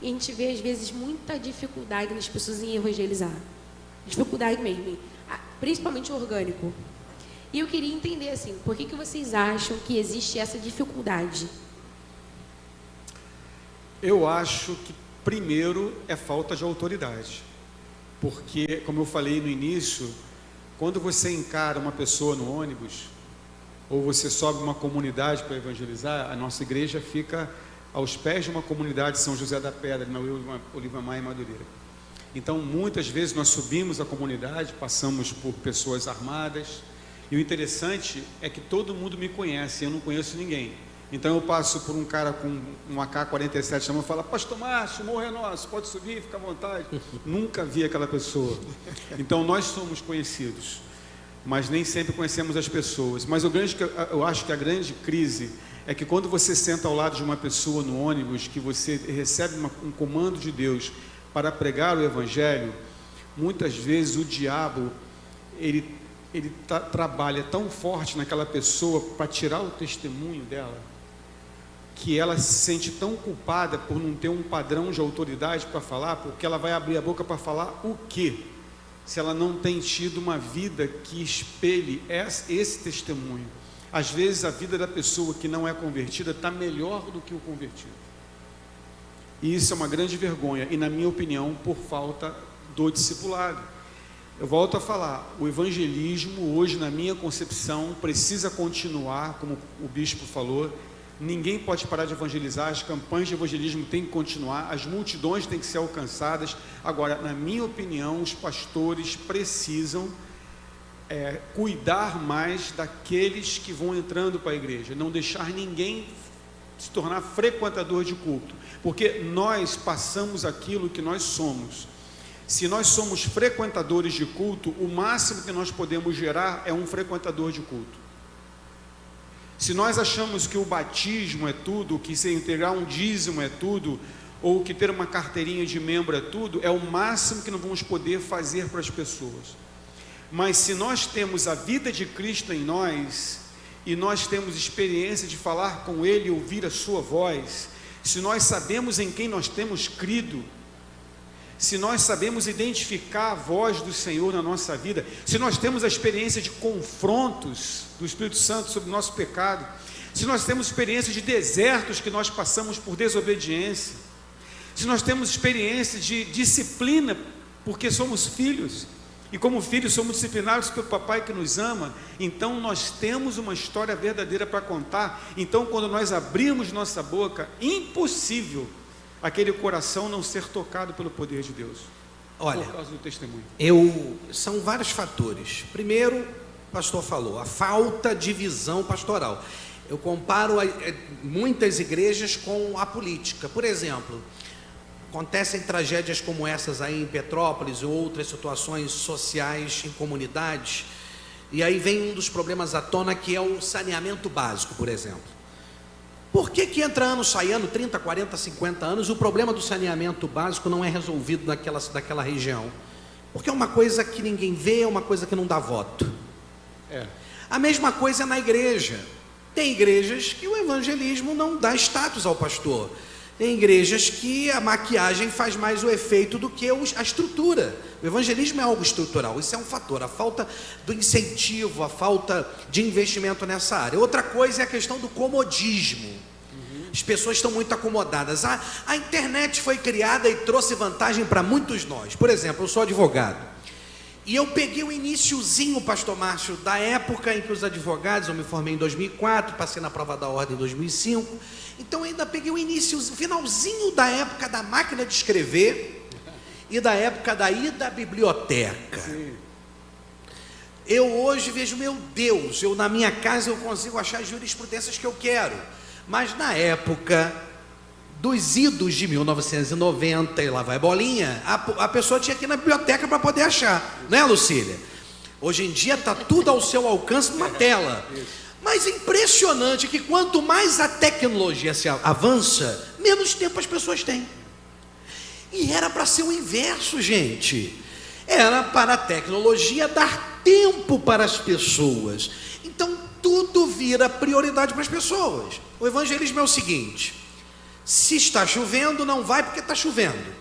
E a gente vê, às vezes, muita dificuldade nas pessoas em evangelizar. Dificuldade mesmo, principalmente o orgânico. E eu queria entender, assim, por que vocês acham que existe essa dificuldade? Eu acho que, primeiro, é falta de autoridade. Porque, como eu falei no início, quando você encara uma pessoa no ônibus, ou você sobe uma comunidade para evangelizar, a nossa igreja fica aos pés de uma comunidade de São José da Pedra, na Oliva Maia e Madureira. Então, muitas vezes nós subimos a comunidade, passamos por pessoas armadas, e o interessante é que todo mundo me conhece, eu não conheço ninguém. Então eu passo por um cara com um AK-47 chamando e fala: Pastor Márcio, morro é nosso, pode subir, fica à vontade. Nunca vi aquela pessoa. Então nós somos conhecidos, mas nem sempre conhecemos as pessoas. Mas eu acho que a grande crise é que quando você senta ao lado de uma pessoa no ônibus, que você recebe um comando de Deus para pregar o Evangelho, muitas vezes o diabo, ele trabalha tão forte naquela pessoa para tirar o testemunho dela, que ela se sente tão culpada por não ter um padrão de autoridade para falar, porque ela vai abrir a boca para falar o quê? Se ela não tem tido uma vida que espelhe esse testemunho. Às vezes a vida da pessoa que não é convertida está melhor do que o convertido. E isso é uma grande vergonha, e na minha opinião, por falta do discipulado. Eu volto a falar, o evangelismo hoje, na minha concepção, precisa continuar, como o bispo falou. Ninguém pode parar de evangelizar, as campanhas de evangelismo têm que continuar, as multidões têm que ser alcançadas. Agora, na minha opinião, os pastores precisam cuidar mais daqueles que vão entrando para a igreja, não deixar ninguém se tornar frequentador de culto, porque nós passamos aquilo que nós somos. Se nós somos frequentadores de culto, o máximo que nós podemos gerar é um frequentador de culto. Se nós achamos que o batismo é tudo, que se integrar um dízimo é tudo, ou que ter uma carteirinha de membro é tudo, é o máximo que nós vamos poder fazer para as pessoas. Mas se nós temos a vida de Cristo em nós, e nós temos experiência de falar com Ele e ouvir a sua voz, se nós sabemos em quem nós temos crido, se nós sabemos identificar a voz do Senhor na nossa vida, se nós temos a experiência de confrontos do Espírito Santo sobre o nosso pecado, se nós temos experiência de desertos que nós passamos por desobediência, se nós temos experiência de disciplina, porque somos filhos, e como filhos somos disciplinados pelo papai que nos ama, então nós temos uma história verdadeira para contar. Então, quando nós abrimos nossa boca, impossível aquele coração não ser tocado pelo poder de Deus. Olha, por causa do testemunho. São vários fatores. Primeiro, o pastor falou, a falta de visão pastoral. Eu comparo muitas igrejas com a política. Por exemplo, acontecem tragédias como essas aí em Petrópolis ou outras situações sociais em comunidades, e aí vem um dos problemas à tona, que é o saneamento básico, por exemplo. Por que entra ano, sai ano, 30, 40, 50 anos, o problema do saneamento básico não é resolvido daquela região? Porque é uma coisa que ninguém vê, é uma coisa que não dá voto. A mesma coisa é na igreja. Tem igrejas que o evangelismo não dá status ao pastor. Tem igrejas que a maquiagem faz mais o efeito do que a estrutura. O evangelismo é algo estrutural, isso é um fator. A falta do incentivo, a falta de investimento nessa área. Outra coisa é a questão do comodismo. As pessoas estão muito acomodadas. A internet foi criada e trouxe vantagem para muitos nós. Por exemplo, eu sou advogado. E eu peguei o iniciozinho, pastor Márcio, da época em que os advogados, eu me formei em 2004, passei na prova da ordem em 2005, então eu ainda peguei o início, finalzinho da época da máquina de escrever e da época da ida à biblioteca. Sim. Eu hoje vejo, meu Deus, na minha casa eu consigo achar as jurisprudências que eu quero, mas na época dos idos de 1990, e lá vai bolinha, a pessoa tinha que ir na biblioteca para poder achar, não é, Lucília? Hoje em dia está tudo ao seu alcance numa tela. Mas é impressionante que quanto mais a tecnologia se avança, menos tempo as pessoas têm. E era para ser o inverso, gente. Era para a tecnologia dar tempo para as pessoas. Então tudo vira prioridade para as pessoas. O evangelismo é o seguinte: Se está chovendo, não vai porque está chovendo.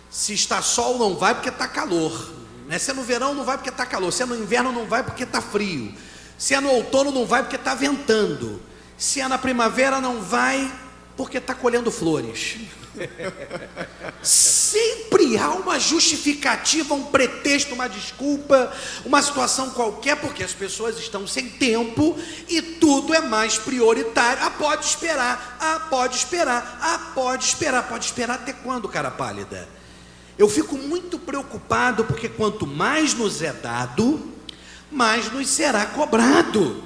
Se está sol, não vai porque está calor. Né? Se é no verão, não vai porque está calor. Se é no inverno, não vai porque está frio. Se é no outono, não vai porque está ventando. Se é na primavera, não vai porque está colhendo flores. Sempre há uma justificativa, um pretexto, uma desculpa, uma situação qualquer, porque as pessoas estão sem tempo e tudo é mais prioritário. Pode esperar, pode esperar, pode esperar. Pode esperar até quando, cara pálida? Eu fico muito preocupado, porque quanto mais nos é dado, mais nos será cobrado.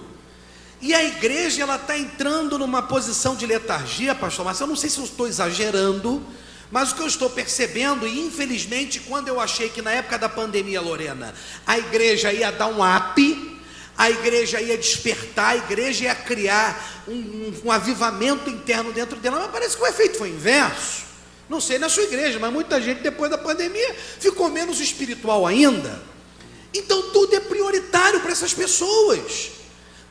E a igreja, ela está entrando numa posição de letargia, pastor Márcio. Eu não sei se eu estou exagerando, mas o que eu estou percebendo, e infelizmente, quando eu achei que na época da pandemia, Lorena, a igreja ia dar um up, a igreja ia despertar, a igreja ia criar um avivamento interno dentro dela, mas parece que o efeito foi inverso. Não sei na sua igreja, mas muita gente depois da pandemia ficou menos espiritual ainda. Então tudo é prioritário para essas pessoas,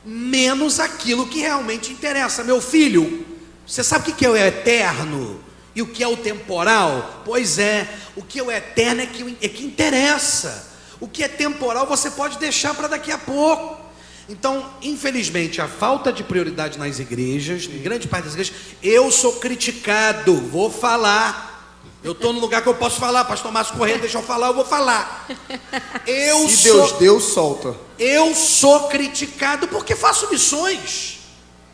menos aquilo que realmente interessa. Meu filho, você sabe o que é o eterno e o que é o temporal? Pois é, o que é o eterno é que interessa. O que é temporal você pode deixar para daqui a pouco. Então, infelizmente, a falta de prioridade nas igrejas, em grande parte das igrejas, eu sou criticado, vou falar. Eu estou no lugar que eu posso falar, pastor Márcio Corrêa, deixa eu falar, eu vou falar. Se Deus deu, solta. Eu sou criticado porque faço missões.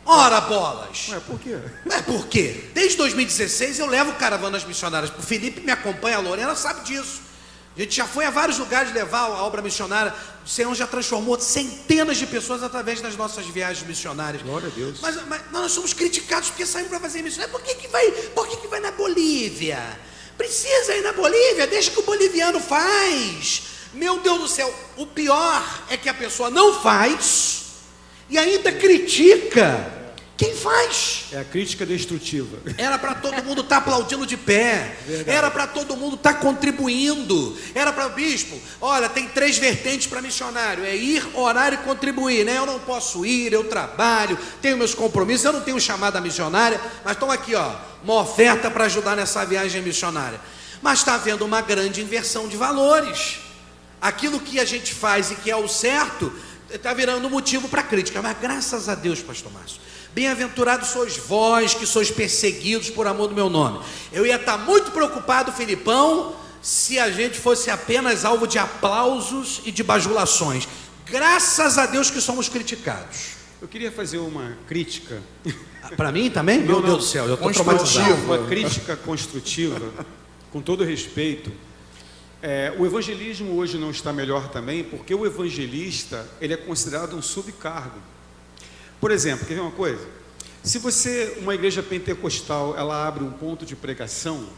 Ora, bolas. Ué, por quê? Por quê? Desde 2016 eu levo caravanas missionárias. O Felipe me acompanha, a Lorena sabe disso. A gente já foi a vários lugares levar a obra missionária. O Senhor já transformou centenas de pessoas através das nossas viagens missionárias. Glória a Deus. Mas nós somos criticados porque saímos para fazer missões. Por que vai na Bolívia? Precisa ir na Bolívia, deixa que o boliviano faz. Meu Deus do céu, o pior é que a pessoa não faz e ainda critica quem faz. É a crítica destrutiva. Era para todo mundo estar aplaudindo de pé. Verdade. Era para todo mundo estar contribuindo. Era para o bispo, olha, tem 3 vertentes para missionário: é ir, orar e contribuir, né? Eu não posso ir, eu trabalho, tenho meus compromissos, eu não tenho chamada missionária, mas estão aqui, ó, uma oferta para ajudar nessa viagem missionária. Mas está havendo uma grande inversão de valores. Aquilo que a gente faz e que é o certo está virando motivo para crítica. Mas graças a Deus, pastor Márcio, bem-aventurados sois vós que sois perseguidos por amor do meu nome. Eu ia estar muito preocupado, Filipão, se a gente fosse apenas alvo de aplausos e de bajulações. Graças a Deus que somos criticados. Eu queria fazer uma crítica. Para mim também? Meu Deus do céu, eu estou traumatizado. Uma crítica construtiva, com todo respeito. O evangelismo hoje não está melhor também, porque o evangelista, ele é considerado um subcargo. Por exemplo, quer ver uma coisa? Se uma igreja pentecostal, ela abre um ponto de pregação,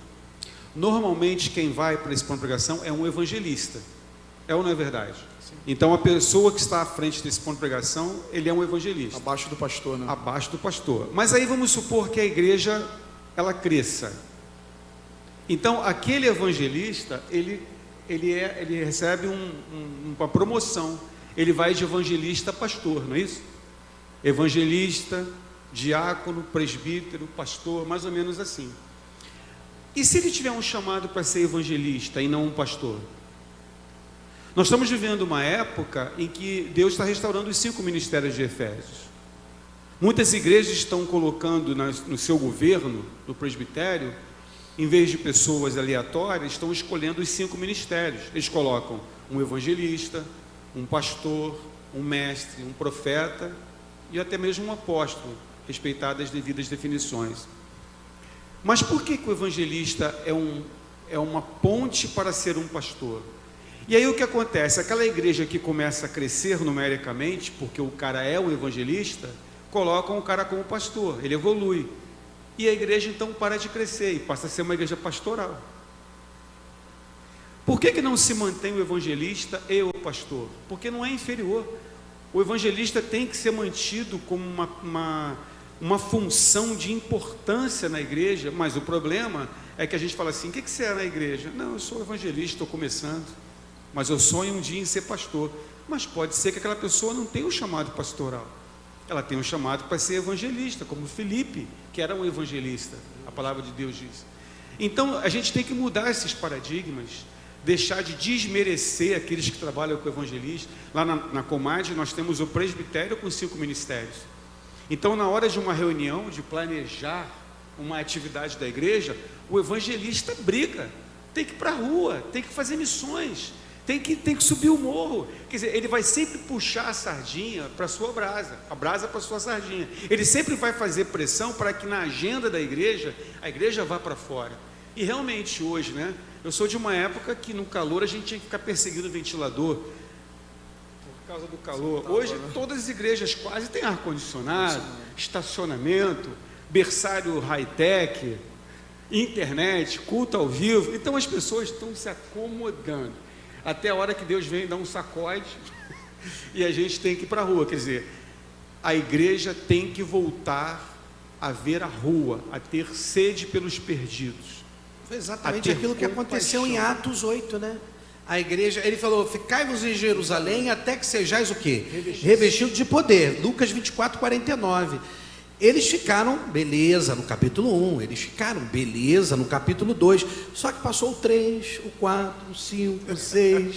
normalmente quem vai para esse ponto de pregação é um evangelista. É ou não é verdade? Sim. Então a pessoa que está à frente desse ponto de pregação, ele é um evangelista. Abaixo do pastor, né? Abaixo do pastor. Mas aí vamos supor que a igreja, ela cresça. Então aquele evangelista, ele recebe uma promoção. Ele vai de evangelista a pastor, não é isso? Evangelista, diácono, presbítero, pastor, mais ou menos assim. E se ele tiver um chamado para ser evangelista e não um pastor? Nós estamos vivendo uma época em que Deus está restaurando os 5 ministérios de Efésios. Muitas igrejas estão colocando no seu governo, no presbitério, em vez de pessoas aleatórias, estão escolhendo os 5 ministérios. Eles colocam um evangelista, um pastor, um mestre, um profeta e até mesmo um apóstolo, respeitadas as devidas definições. Mas por que o evangelista é uma ponte para ser um pastor? E aí o que acontece? Aquela igreja que começa a crescer numericamente, porque o cara é um evangelista, colocam o cara como pastor, ele evolui. E a igreja então para de crescer e passa a ser uma igreja pastoral. Por que não se mantém o evangelista e o pastor? Porque não é inferior. O evangelista tem que ser mantido como uma função de importância na igreja, mas o problema é que a gente fala assim: o que você é na igreja? Não, eu sou evangelista, estou começando, mas eu sonho um dia em ser pastor. Mas pode ser que aquela pessoa não tenha o chamado pastoral. ela tem um chamado para ser evangelista, como Filipe, que era um evangelista, a palavra de Deus diz. Então, a gente tem que mudar esses paradigmas, deixar de desmerecer aqueles que trabalham com evangelistas. Lá na Comad, nós temos o presbitério com 5 ministérios. Então, na hora de uma reunião, de planejar uma atividade da igreja, o evangelista briga, tem que ir para a rua, tem que fazer missões, tem que subir o morro. Quer dizer, ele vai sempre puxar a sardinha para a sua brasa, a brasa para a sua sardinha. Ele sempre vai fazer pressão para que na agenda da igreja, a igreja vá para fora. E realmente hoje, né? Eu sou de uma época que no calor a gente tinha que ficar perseguindo o ventilador, por causa do calor. Hoje todas as igrejas quase têm ar-condicionado, estacionamento, berçário high-tech, internet, culto ao vivo. Então as pessoas estão se acomodando até a hora que Deus vem dar um sacode e a gente tem que ir para a rua. Quer dizer, a igreja tem que voltar a ver a rua, a ter sede pelos perdidos. Foi exatamente aquilo que aconteceu em Atos 8, né? A igreja, ele falou, ficai-vos em Jerusalém até que sejais o quê? Revestidos de poder. Lucas 24, 49. Eles ficaram, beleza, no capítulo 1, eles ficaram, beleza, no capítulo 2, só que passou o 3, o 4, o 5, o 6,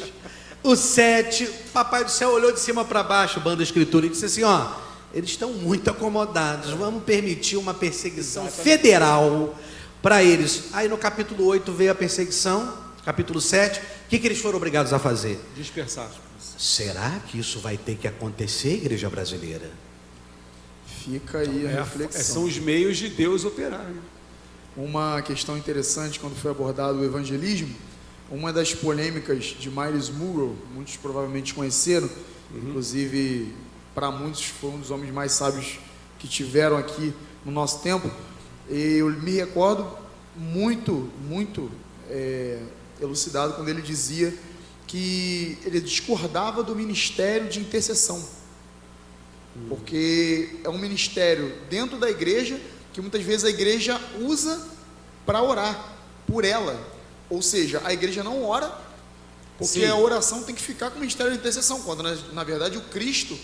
o 7, o Papai do Céu olhou de cima para baixo, banda escritura, e disse assim, ó, eles estão muito acomodados, vamos permitir uma perseguição federal para eles. Aí no capítulo 8 veio a perseguição, capítulo 7, o que eles foram obrigados a fazer? Dispersar. Será que isso vai ter que acontecer, igreja brasileira? Fica aí a reflexão. São os meios de Deus operar. Né? Uma questão interessante, quando foi abordado o evangelismo, uma das polêmicas de Myles Munroe, muitos provavelmente conheceram, inclusive para muitos foi um dos homens mais sábios que tiveram aqui no nosso tempo. Eu me recordo muito elucidado quando ele dizia que ele discordava do ministério de intercessão. Porque é um ministério dentro da igreja que muitas vezes a igreja usa para orar por ela. Ou seja, a igreja não ora, porque Sim. a oração tem que ficar com o ministério de intercessão, quando na verdade o Cristo,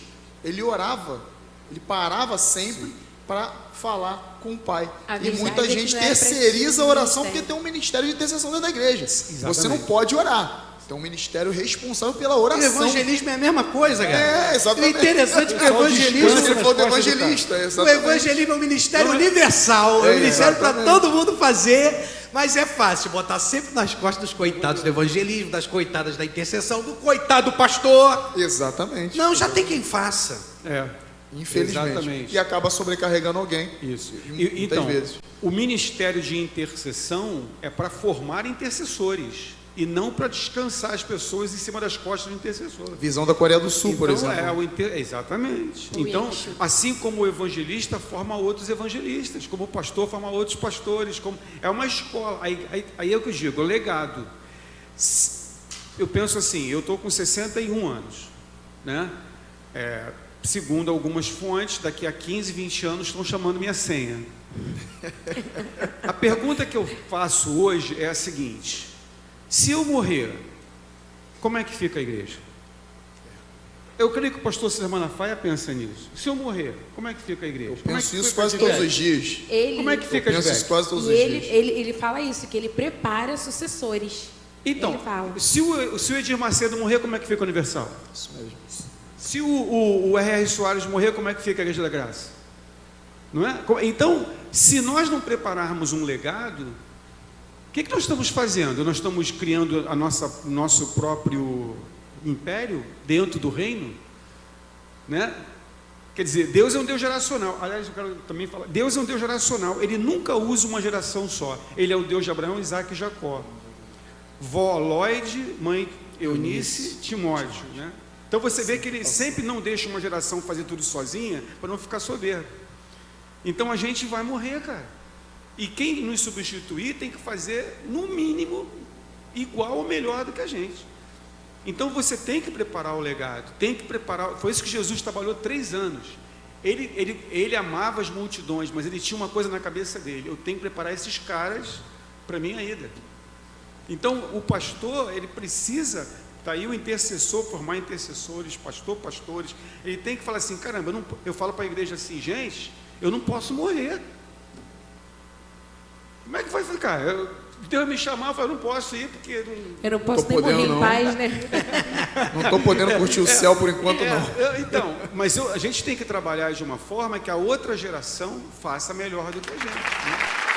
ele orava, ele parava sempre para falar com o Pai. E muita gente terceiriza a oração porque tem um ministério de intercessão dentro da igreja. Você não pode orar. Tem um ministério responsável pela oração. E o evangelismo é a mesma coisa, cara. É, exatamente. O interessante é que o evangelismo... Você falou do evangelista, o evangelismo é um ministério universal, é um ministério para todo mundo fazer, mas é fácil botar sempre nas costas dos coitados do evangelismo, das coitadas da intercessão, do coitado do pastor. Exatamente. Não, já tem quem faça. Infelizmente. Exatamente. E acaba sobrecarregando alguém. Isso. Muitas vezes. O ministério de intercessão é para formar intercessores e não para descansar as pessoas em cima das costas do intercessor. Visão da Coreia do Sul, então, por exemplo. Exatamente. Então, assim como o evangelista forma outros evangelistas, como o pastor forma outros pastores, é uma escola. Aí é o que eu digo, o legado. Eu penso assim, eu estou com 61 anos, né? Segundo algumas fontes, daqui a 15, 20 anos estão chamando minha senha. A pergunta que eu faço hoje é a seguinte: se eu morrer, como é que fica a igreja? Eu creio que o pastor César Malafaia pensa nisso. Se eu morrer, como é que fica a igreja? Eu penso isso quase todos os dias. Como é que fica a igreja? Quase todos os dias. Ele fala isso, que ele prepara sucessores. Então, se o Edir Macedo morrer, como é que fica a Universal? Isso mesmo. Se o R.R. Soares morrer, como é que fica a Igreja da Graça? Não é? Então, se nós não prepararmos um legado, o que nós estamos fazendo? Nós estamos criando nosso próprio império dentro do reino? Né? Quer dizer, Deus é um Deus geracional. Aliás, eu quero também falar, Deus é um Deus geracional. Ele nunca usa uma geração só. Ele é o Deus de Abraão, Isaac e Jacó. Vó Lloyd, mãe Eunice, Timóteo, né? Então você vê que ele sempre não deixa uma geração fazer tudo sozinha para não ficar soberbo. Então a gente vai morrer, cara. E quem nos substituir tem que fazer, no mínimo, igual ou melhor do que a gente. Então você tem que preparar o legado, tem que preparar. Foi isso que Jesus trabalhou 3 anos. Ele amava as multidões, mas ele tinha uma coisa na cabeça dele: eu tenho que preparar esses caras para a minha ida. Então o pastor, ele precisa Está aí o intercessor, formar intercessores, pastores. Ele tem que falar assim, caramba, eu falo para a igreja assim, gente, eu não posso morrer. Como é que vai ficar? Deus me chamar, eu falo, eu não posso ir, porque... Eu não posso Tô nem morrer podendo, em não. paz, né? Não estou podendo curtir o céu por enquanto, não. Então, mas a gente tem que trabalhar de uma forma que a outra geração faça melhor do que a gente, né?